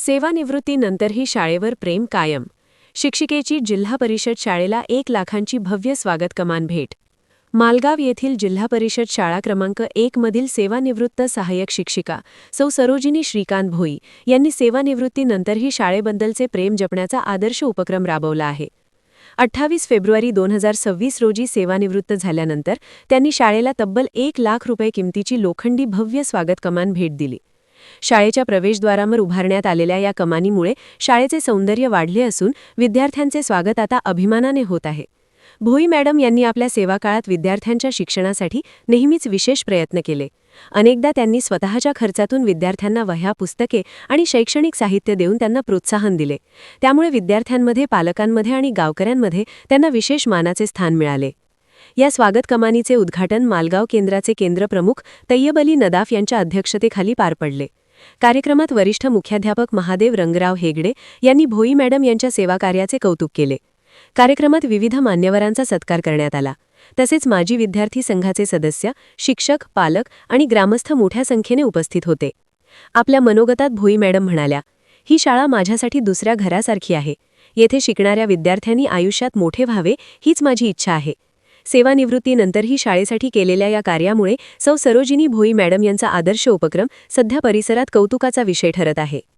सेवानिवृत्तीनंतरही शाळेवर प्रेम कायम. शिक्षिकेची जिल्हा परिषद शाळेला 1 लाखांची भव्य स्वागत कमान भेट. मालगाव येथील जिल्हा परिषद शाळा क्रमांक 1 मधील सेवानिवृत्त सहाय्यक शिक्षिका सौ सरोजिनी श्रीकांत भोई यांनी सेवानिवृत्तीनंतरही शाळेबद्दलचे प्रेम जपण्याचा आदर्श उपक्रम राबवला आहे. 28 फेब्रुवारी 2026 रोजी सेवानिवृत्त झाल्यानंतर त्यांनी शाळेला तब्बल 1 लाख रुपये किमतीची लोखंडी भव्य स्वागत कमान भेट दिली. शाळेच्या प्रवेशद्वारावर उभारण्यात आलेल्या या कमानीमुळे शाळेचे सौंदर्य वाढले असून विद्यार्थ्यांचे स्वागत आता अभिमानाने होत आहे. भोई मॅडम यांनी आपल्या सेवाकाळात विद्यार्थ्यांच्या शिक्षणासाठी नेहमीच विशेष प्रयत्न केले. अनेकदा त्यांनी स्वतःच्या खर्चातून विद्यार्थ्यांना वह्या, पुस्तके आणि शैक्षणिक साहित्य देऊन त्यांना प्रोत्साहन दिले. त्यामुळे विद्यार्थ्यांमध्ये, पालकांमध्ये आणि गावकऱ्यांमध्ये त्यांना विशेष मानाचे स्थान मिळाले. या स्वागत कमानीचे उद्घाटन मालगाव केंद्राचे केंद्रप्रमुख तय्यब अली नदाफ यांच्या अध्यक्षतेखाली पार पडले. कार्यक्रमात वरिष्ठ मुख्याध्यापक महादेव रंगराव हेगडे यांनी भोई मॅडम यांच्या सेवाकार्याचे कौतुक केले. कार्यक्रमात विविध मान्यवरांचा सत्कार करण्यात आला. तसेच माजी विद्यार्थी संघाचे सदस्य, शिक्षक, पालक आणि ग्रामस्थ मोठ्या संख्येने उपस्थित होते. आपल्या मनोगतात भोई मॅडम म्हणाल्या, "ही शाळा माझ्यासाठी दुसऱ्या घरासारखी आहे. येथे शिकणाऱ्या विद्यार्थ्यांनी आयुष्यात मोठे व्हावे हीच माझी इच्छा आहे." सेवानिवृत्तीनंतरही शाळेसाठी केलेल्या या कार्यामुळे सौ सरोजिनी भोई मॅडम यांचा आदर्श उपक्रम सध्या परिसरात कौतुकाचा विषय ठरत आहे.